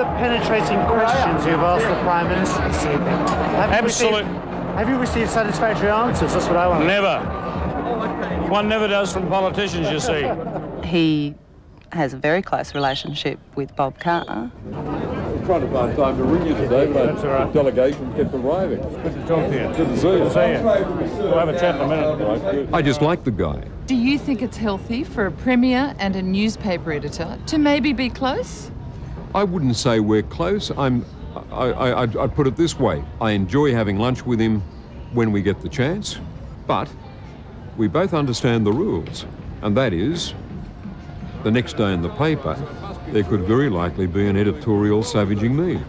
the penetrating questions you've asked the Prime Minister this evening? Have you received satisfactory answers? That's what I want. Never. One never does from politicians, you see. He has a very close relationship with Bob Carr. I was trying to find time to ring you today, but the delegation kept arriving. Good to talk to you. Good to see you. Good to see you. We'll have a chat in a minute. I just like the guy. Do you think it's healthy for a Premier and a newspaper editor to maybe be close? I wouldn't say we're close. I'd put it this way. I enjoy having lunch with him when we get the chance, but we both understand the rules, and that is, the next day in the paper, there could very likely be an editorial savaging me.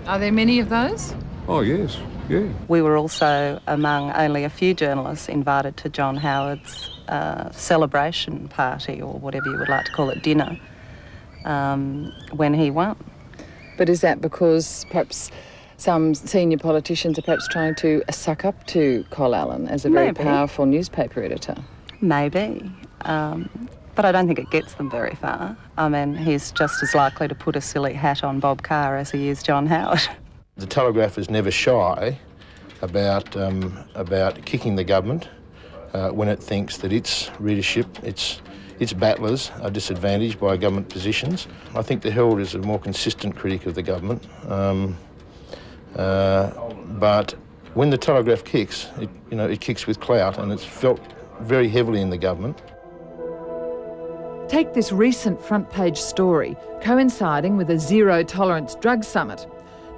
Are there many of those? Oh, yes, yeah. We were also among only a few journalists invited to John Howard's celebration party, or whatever you would like to call it, dinner, when he won. But is that because perhaps some senior politicians are perhaps trying to suck up to Col Allan as a very powerful newspaper editor? Maybe. But I don't think it gets them very far. I mean, he's just as likely to put a silly hat on Bob Carr as he is John Howard. The Telegraph is never shy about kicking the government when it thinks that its readership, its battlers are disadvantaged by government positions. I think the Herald is a more consistent critic of the government. But when the Telegraph kicks, it kicks with clout, and it's felt very heavily in the government. Take this recent front-page story coinciding with a zero-tolerance drug summit.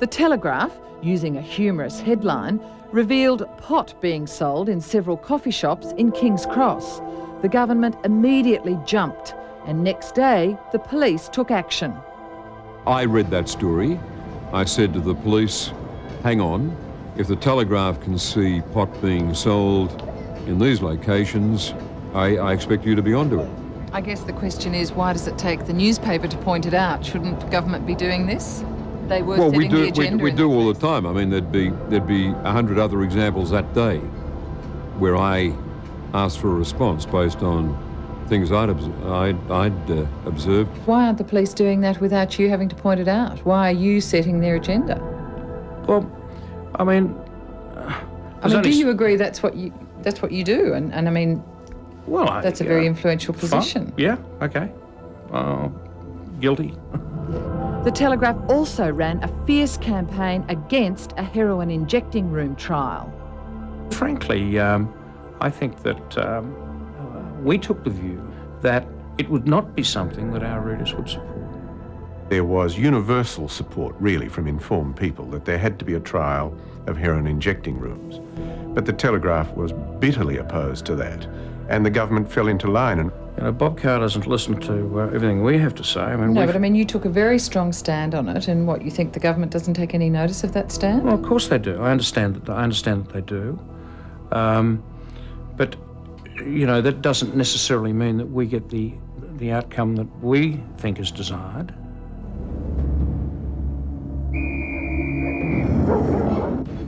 The Telegraph, using a humorous headline, revealed pot being sold in several coffee shops in King's Cross. The government immediately jumped, and next day the police took action. I read that story. I said to the police, hang on, if the Telegraph can see pot being sold in these locations, I expect you to be onto it. I guess the question is, why does it take the newspaper to point it out? Shouldn't government be doing this? They were setting the agenda. We do all the time. I mean, there'd be 100 other examples that day where I asked for a response based on things I'd observed. Why aren't the police doing that without you having to point it out? Why are you setting their agenda? Well, I mean, do you agree that's what you do? And I mean, well, that's a very influential position. Fine. Yeah. Okay. Guilty. The Telegraph also ran a fierce campaign against a heroin injecting room trial. Frankly, I think that we took the view that it would not be something that our readers would support. There was universal support, really, from informed people that there had to be a trial of heroin injecting rooms. But the Telegraph was bitterly opposed to that, and the government fell into line. And Bob Carr doesn't listen to everything we have to say. I mean, but I mean, you took a very strong stand on it, and what, you think the government doesn't take any notice of that stand? Well, of course they do. I understand that they do. But that doesn't necessarily mean that we get the outcome that we think is desired.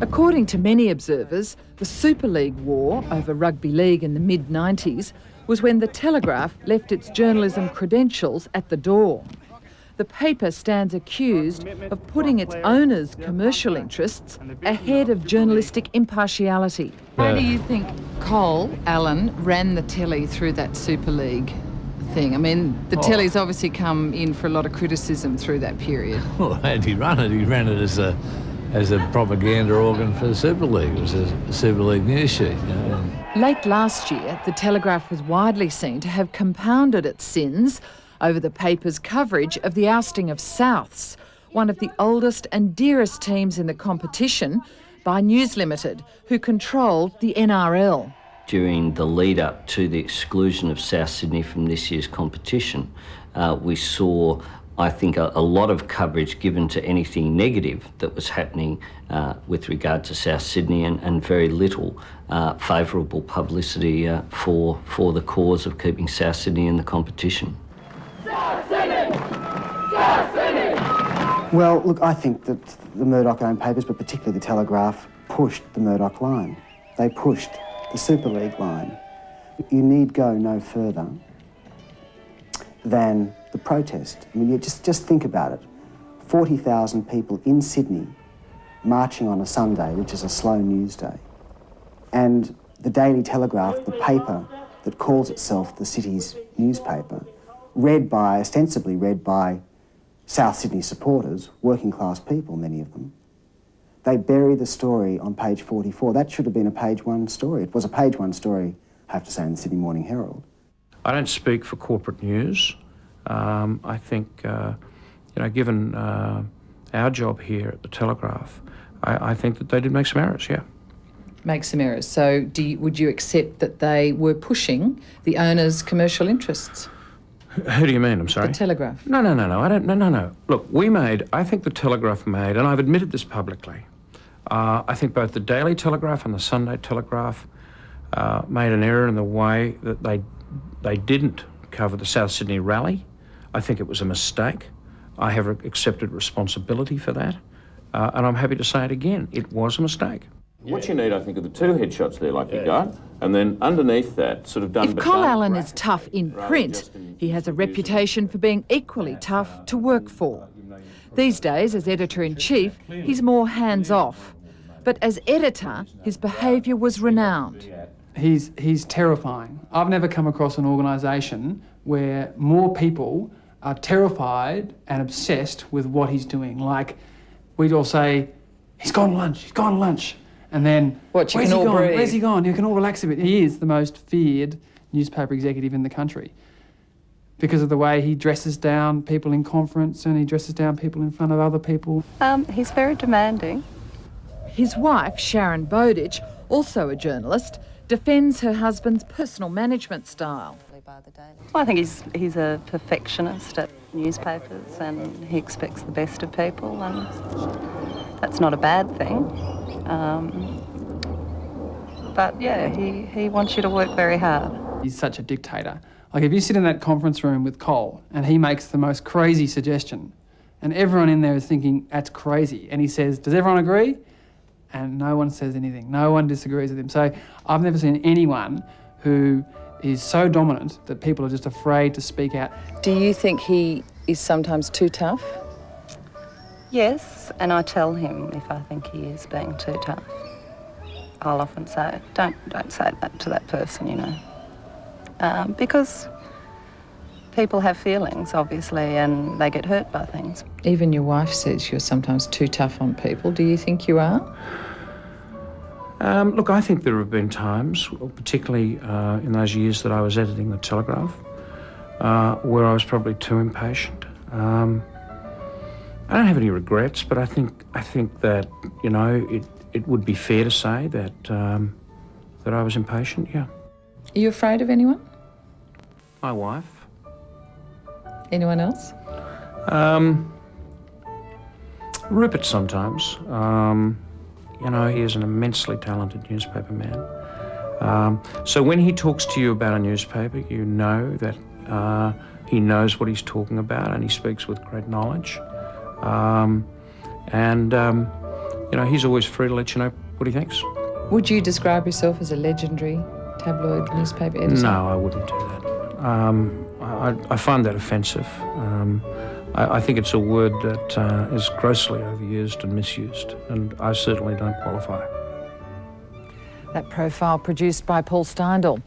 According to many observers, the Super League war over rugby league in the mid-90s was when the Telegraph left its journalism credentials at the door. The paper stands accused of putting its owners' commercial interests ahead of journalistic impartiality. How do you think Col Allan ran the telly through that Super League thing? I mean, the telly's obviously come in for a lot of criticism through that period. Well, how did he run it? He ran it as a propaganda organ for the Super League. It was a Super League news sheet. Late last year, the Telegraph was widely seen to have compounded its sins over the paper's coverage of the ousting of Souths, one of the oldest and dearest teams in the competition, by News Limited, who controlled the NRL. During the lead-up to the exclusion of South Sydney from this year's competition, we saw, I think, a lot of coverage given to anything negative that was happening with regard to South Sydney, and very little favourable publicity for the cause of keeping South Sydney in the competition. South Sydney! South Sydney! Well, look, I think that the Murdoch-owned papers, but particularly the Telegraph, pushed the Murdoch line. They pushed the Super League line. You need go no further than the protest. I mean, you just think about it. 40,000 people in Sydney marching on a Sunday, which is a slow news day. And the Daily Telegraph, the paper that calls itself the city's newspaper, ostensibly read by South Sydney supporters, working class people, many of them, they bury the story on page 44. That should have been a page 1 story. It was a page 1 story, I have to say, in the Sydney Morning Herald. I don't speak for corporate news. I think, given our job here at the Telegraph, I think that they did make some errors, yeah. Make some errors. So would you accept that they were pushing the owner's commercial interests? Who do you mean? I'm sorry? The Telegraph. No. No. Look, I think the Telegraph made, and I've admitted this publicly, I think both the Daily Telegraph and the Sunday Telegraph made an error in the way that they didn't cover the South Sydney rally. I think it was a mistake. I have accepted responsibility for that. And I'm happy to say it again. It was a mistake. What you need, I think, are the 2 headshots there like you got, and then underneath that, sort of done... If Col Allan is tough in print, he has a reputation for being equally tough to work for. These days, as editor-in-chief, he's more hands-off. But as editor, his behaviour was renowned. He's terrifying. I've never come across an organisation where more people are terrified and obsessed with what he's doing. Like, we'd all say, he's gone lunch. And then, where's he gone? You can all relax a bit. He is the most feared newspaper executive in the country because of the way he dresses down people in conference and he dresses down people in front of other people. He's very demanding. His wife, Sharon Bowditch, also a journalist, defends her husband's personal management style. Well, I think he's a perfectionist at newspapers and he expects the best of people, and that's not a bad thing. But yeah, he wants you to work very hard. He's such a dictator. Like, if you sit in that conference room with Col and he makes the most crazy suggestion and everyone in there is thinking, that's crazy, and he says, does everyone agree? And no one says anything. No one disagrees with him. So I've never seen anyone who is so dominant that people are just afraid to speak out. Do you think he is sometimes too tough? Yes, and I tell him if I think he is being too tough. I'll often say, don't say that to that person, you know. Because people have feelings, obviously, and they get hurt by things. Even your wife says you're sometimes too tough on people. Do you think you are? Look, I think there have been times, particularly in those years that I was editing the Telegraph, where I was probably too impatient. I don't have any regrets, but I think that, you know, it would be fair to say that that I was impatient, yeah. Are you afraid of anyone? My wife. Anyone else? Rupert sometimes. You know, he is an immensely talented newspaper man. So when he talks to you about a newspaper, you know that he knows what he's talking about and he speaks with great knowledge. You know, he's always free to let you know what he thinks. Would you describe yourself as a legendary tabloid newspaper editor? No, I wouldn't do that. I find that offensive. I think it's a word that is grossly overused and misused, and I certainly don't qualify. That profile produced by Paul Steindl.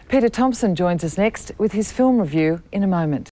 Peter Thompson joins us next with his film review in a moment.